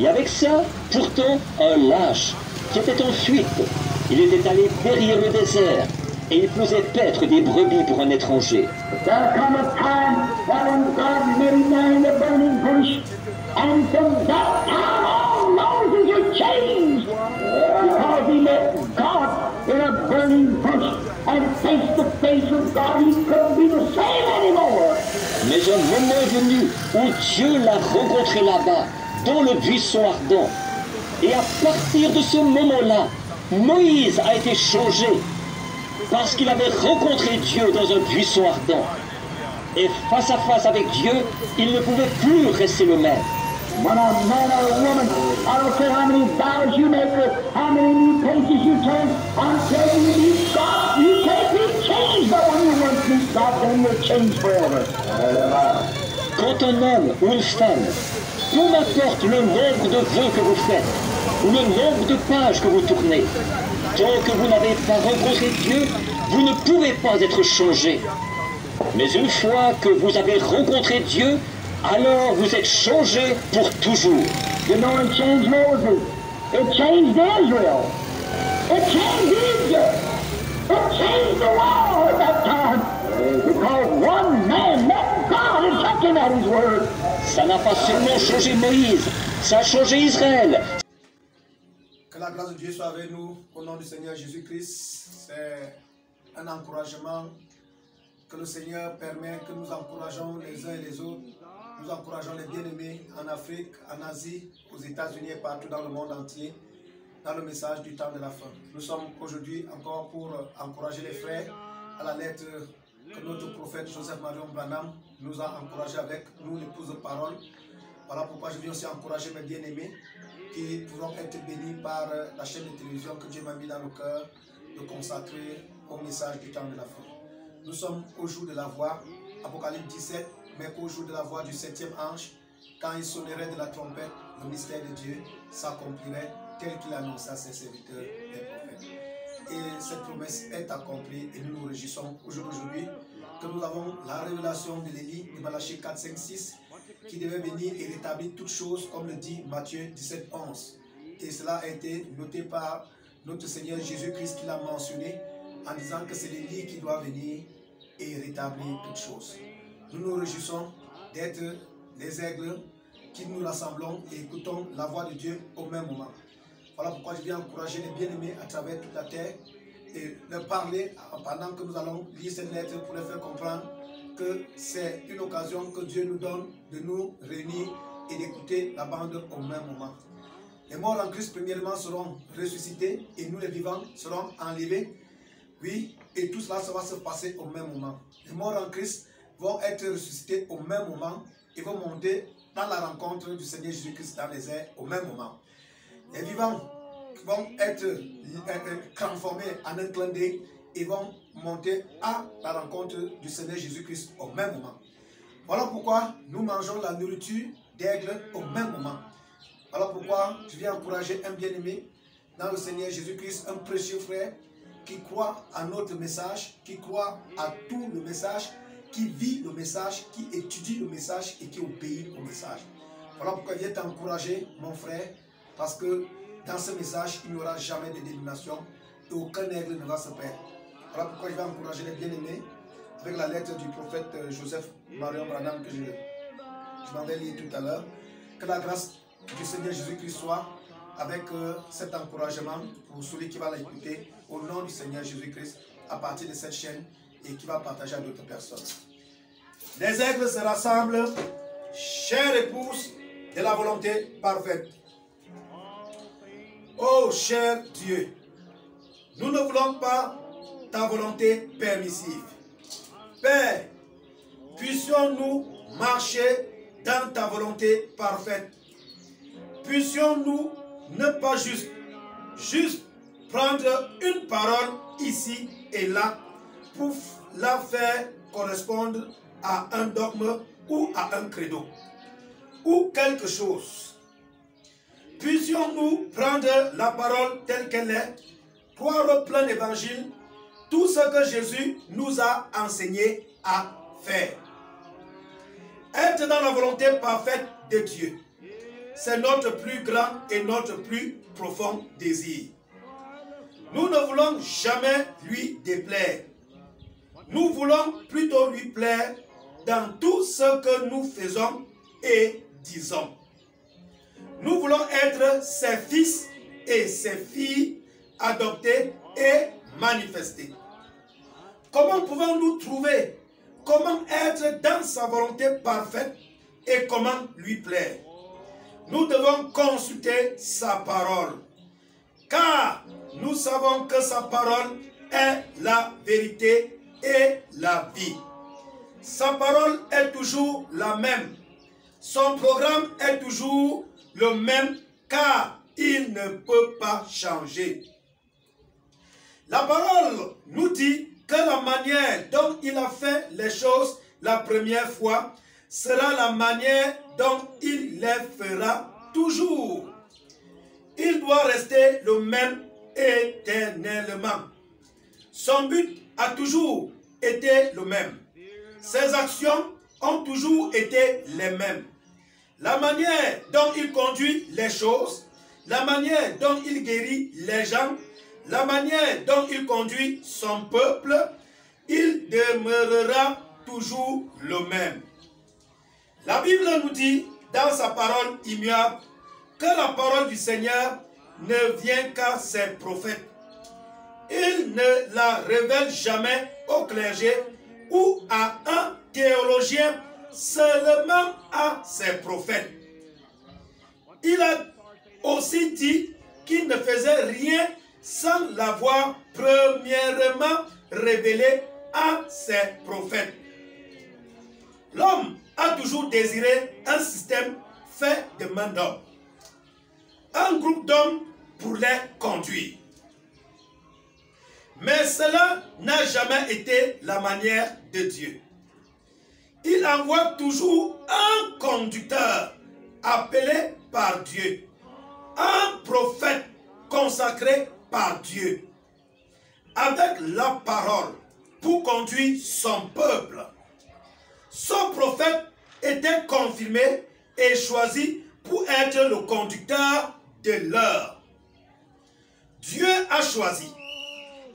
Et avec ça, pourtant, un lâche qui était en fuite. Il était allé périr le désert et il faisait paître des brebis pour un étranger. There come a time when God met him there in the burning bush, and from that time on Moses was changed, because he met God in a burning bush, and face to face with God, he couldn't be the same anymore. Mais un moment est venu où Dieu l'a rencontré là-bas, dans le buisson ardent. Et à partir de ce moment-là, Moïse a été changé, parce qu'il avait rencontré Dieu dans un buisson ardent. Et face à face avec Dieu, il ne pouvait plus rester le même. When a man or a woman, I don't care how many vows you make or how many new pages you turn, until you meet God, you can't be changed. But when you once meet God, then you're changed forever. Quand un homme ou une femme, peu importe le nombre de vœux que vous faites, ou le nombre de pages que vous tournez, tant que vous n'avez pas rencontré Dieu, vous ne pouvez pas être changé. Mais une fois que vous avez rencontré Dieu, alors vous êtes changé pour toujours. You know, it changed Moses. It changed Israel. It changed Egypt. It changed the world at that time. Because one man met God and took him at his word. Ça n'a pas seulement changé Moïse, ça a changé Israël. Que la grâce de Dieu soit avec nous au nom du Seigneur Jésus-Christ. C'est un encouragement que le Seigneur permet que nous encourageons les uns et les autres. Nous encourageons les bien-aimés en Afrique, en Asie, aux États-Unis et partout dans le monde entier, dans le message du temps de la fin. Nous sommes aujourd'hui encore pour encourager les frères à la lettre que notre prophète Joseph Marion Branham nous a encouragé avec, nous l'épouse de parole. Voilà pourquoi je viens aussi encourager mes bien-aimés qui pourront être bénis par la chaîne de télévision que Dieu m'a mis dans le cœur de consacrer au message du temps de la fin. Nous sommes au jour de la voix, Apocalypse 17, mais au jour de la voix du 7e ange, quand il sonnerait de la trompette, le mystère de Dieu s'accomplirait tel qu'il annonçait à ses serviteurs, les prophètes. Et cette promesse est accomplie et nous nous réjouissons aujourd'hui que nous avons la révélation de l'Élie de Malachie 4, 5, 6 qui devait venir et rétablir toutes choses comme le dit Matthieu 17, 11. Et cela a été noté par notre Seigneur Jésus-Christ qui l'a mentionné en disant que c'est l'Élie qui doit venir et rétablir toutes choses. Nous nous réjouissons d'être des aigles qui nous rassemblons et écoutons la voix de Dieu au même moment. Voilà pourquoi je viens encourager les bien-aimés à travers toute la terre et leur parler pendant que nous allons lire cette lettre pour leur faire comprendre que c'est une occasion que Dieu nous donne de nous réunir et d'écouter la bande au même moment. Les morts en Christ, premièrement, seront ressuscités et nous, les vivants, serons enlevés. Oui, et tout cela, ça va se passer au même moment. Les morts en Christ vont être ressuscités au même moment et vont monter dans la rencontre du Seigneur Jésus-Christ dans les airs au même moment. Les vivants vont être transformés en un clin d'œil et vont monter à la rencontre du Seigneur Jésus-Christ au même moment. Voilà pourquoi nous mangeons la nourriture d'aigle au même moment. Voilà pourquoi je viens encourager un bien-aimé dans le Seigneur Jésus-Christ, un précieux frère qui croit à notre message, qui croit à tout le message, qui vit le message, qui étudie le message et qui obéit au message. Voilà pourquoi je viens t'encourager, mon frère, parce que dans ce message, il n'y aura jamais de dénomination et aucun aigle ne va se perdre. Voilà pourquoi je vais encourager les bien-aimés avec la lettre du prophète Joseph Marion Branham que je m'en vais lire tout à l'heure. Que la grâce du Seigneur Jésus-Christ soit avec cet encouragement pour celui qui va l'écouter au nom du Seigneur Jésus-Christ à partir de cette chaîne et qui va partager à d'autres personnes. Les aigles se rassemblent, chère épouse de la volonté parfaite. Ô cher Dieu, nous ne voulons pas ta volonté permissive. Père, puissions-nous marcher dans ta volonté parfaite. Puissions-nous ne pas juste prendre une parole ici et là pour la faire correspondre à un dogme ou à un credo ou quelque chose. Puissions-nous prendre la parole telle qu'elle est, croire plein d'évangile, tout ce que Jésus nous a enseigné à faire. Être dans la volonté parfaite de Dieu, c'est notre plus grand et notre plus profond désir. Nous ne voulons jamais lui déplaire. Nous voulons plutôt lui plaire dans tout ce que nous faisons et disons. Nous voulons être ses fils et ses filles adoptés et manifestés. Comment pouvons-nous trouver? Comment être dans sa volonté parfaite et comment lui plaire? Nous devons consulter sa parole, car nous savons que sa parole est la vérité et la vie. Sa parole est toujours la même. Son programme est toujours le même, car il ne peut pas changer. La parole nous dit que la manière dont il a fait les choses la première fois sera la manière dont il les fera toujours. Il doit rester le même éternellement. Son but a toujours été le même. Ses actions ont toujours été les mêmes. La manière dont il conduit les choses, la manière dont il guérit les gens, la manière dont il conduit son peuple, il demeurera toujours le même. La Bible nous dit dans sa parole immuable que la parole du Seigneur ne vient qu'à ses prophètes. Il ne la révèle jamais au clergé ou à un théologien, seulement à ses prophètes. Il a aussi dit qu'il ne faisait rien sans l'avoir premièrement révélé à ses prophètes. L'homme a toujours désiré un système fait de main d'homme, un groupe d'hommes pour les conduire. Mais cela n'a jamais été la manière de Dieu. Il envoie toujours un conducteur appelé par Dieu, un prophète consacré par Dieu, avec la parole pour conduire son peuple. Ce prophète était confirmé et choisi pour être le conducteur de l'heure. Dieu a choisi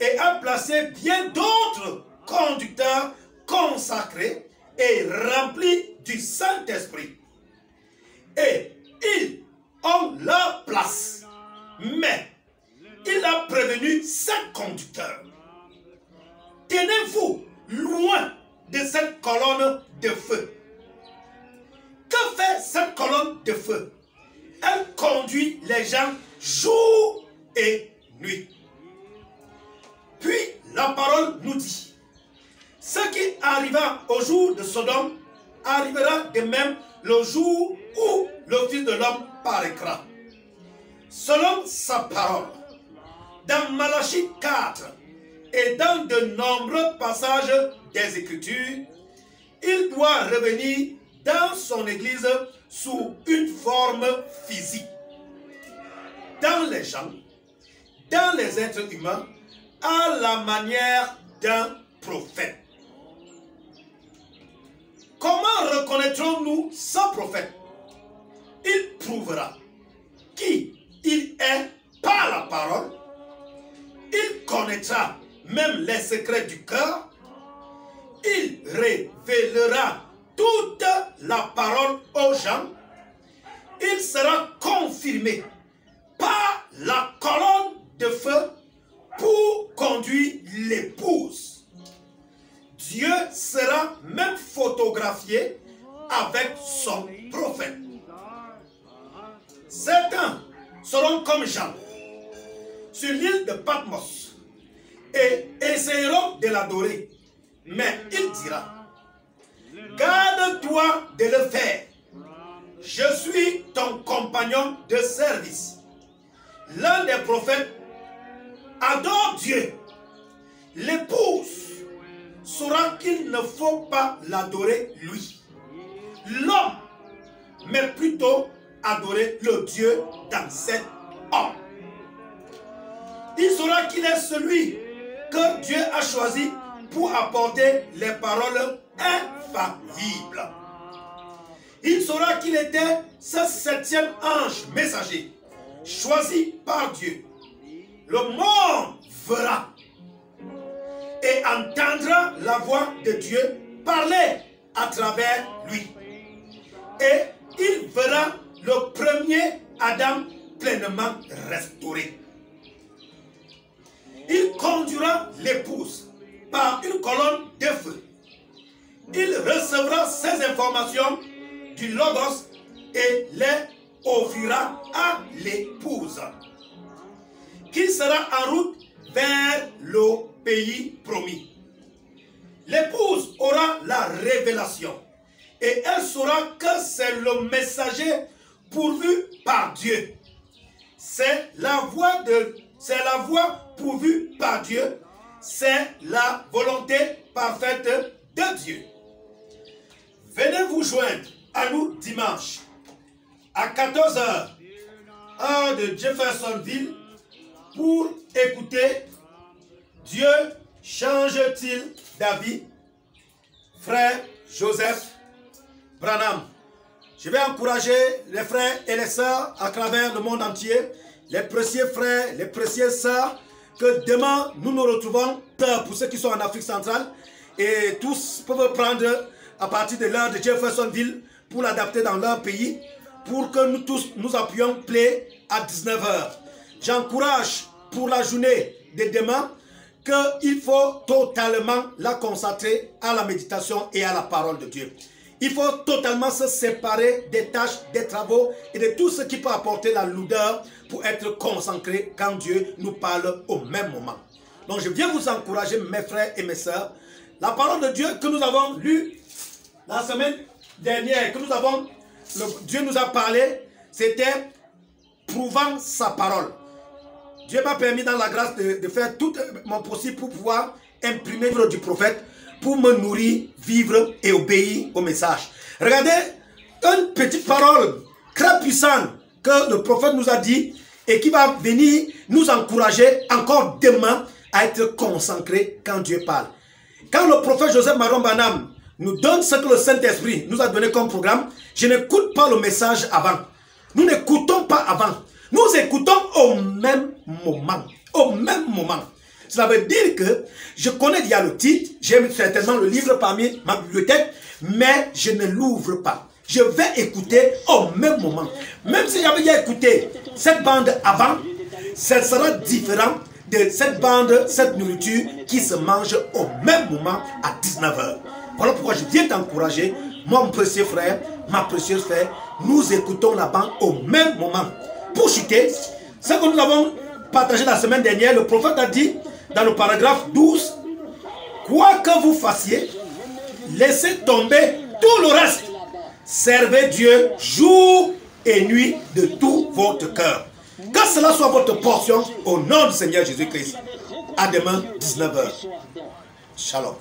et a placé bien d'autres conducteurs consacrés et remplis du Saint-Esprit. Et ils ont leur place. Mais il a prévenu ces conducteurs. Tenez-vous loin de cette colonne de feu. Que fait cette colonne de feu? Elle conduit les gens jour et nuit. Puis la parole nous dit, ce qui arriva au jour de Sodome arrivera de même le jour où le Fils de l'homme paraîtra. Selon sa parole, dans Malachie 4 et dans de nombreux passages des Écritures, il doit revenir dans son Église sous une forme physique. Dans les gens, dans les êtres humains, à la manière d'un prophète. Comment reconnaîtrons-nous ce prophète? Il prouvera qui il est par la parole. Il connaîtra même les secrets du cœur. Il révélera toute la parole aux gens. Il sera confirmé par la colonne de feu pour conduire l'épouse. Dieu sera même photographié avec son prophète. Certains seront comme Jean sur l'île de Patmos et essayeront de l'adorer. Mais il dira, garde-toi de le faire. Je suis ton compagnon de service. L'un des prophètes adore Dieu. L'épouse saura qu'il ne faut pas l'adorer lui, l'homme, mais plutôt adorer le Dieu dans cet homme. Il saura qu'il est celui que Dieu a choisi pour apporter les paroles infaillibles. il saura qu'il était ce 7e ange messager, choisi par Dieu. Le monde verra et entendra la voix de Dieu parler à travers lui. Et il verra le premier Adam pleinement restauré. Il conduira l'épouse par une colonne de feu. Il recevra ces informations du Logos et les offrira à l'épouse, qui sera en route vers le pays promis. L'épouse aura la révélation et elle saura que c'est le messager pourvu par Dieu. C'est la voie pourvue par Dieu. C'est la volonté parfaite de Dieu. Venez vous joindre à nous dimanche à 14 h, heure de Jeffersonville, pour écouter Dieu change-t-il d'avis? Frère Joseph Branham. Je vais encourager les frères et les sœurs à travers le monde entier, les précieux frères, les précieuses sœurs, que demain nous nous retrouvons pour ceux qui sont en Afrique centrale, et tous peuvent prendre à partir de l'heure de Jeffersonville pour l'adapter dans leur pays, pour que nous tous nous appuyions play à 19 h. J'encourage pour la journée de demain qu'il faut totalement la consacrer à la méditation et à la parole de Dieu. Il faut totalement se séparer des tâches, des travaux et de tout ce qui peut apporter la lourdeur pour être concentré quand Dieu nous parle au même moment. Donc je viens vous encourager, mes frères et mes sœurs. La parole de Dieu que nous avons lue la semaine dernière, Dieu nous a parlé, c'était prouvant sa parole. Dieu m'a permis dans la grâce de faire tout mon possible pour pouvoir imprimer le livre du prophète, pour me nourrir, vivre et obéir au message. Regardez, une petite parole très puissante que le prophète nous a dit et qui va venir nous encourager encore demain à être concentrés quand Dieu parle. Quand le prophète Joseph Maron Branham nous donne ce que le Saint-Esprit nous a donné comme programme, je n'écoute pas le message avant. Nous n'écoutons pas avant. Nous écoutons au même moment. Au même moment. Cela veut dire que je connais déjà le titre, j'ai certainement le livre parmi ma bibliothèque, mais je ne l'ouvre pas. Je vais écouter au même moment. Même si j'avais déjà écouté cette bande avant, ça sera différent de cette bande, cette nourriture qui se mange au même moment à 19 h. Voilà pourquoi je viens t'encourager, mon précieux frère, ma précieuse frère, nous écoutons la bande au même moment. Pour chuter, ce que nous avons partagé la semaine dernière, le prophète a dit dans le paragraphe 12, quoi que vous fassiez, laissez tomber tout le reste. Servez Dieu jour et nuit de tout votre cœur. Que cela soit votre portion au nom du Seigneur Jésus-Christ. À demain, 19 h. Shalom.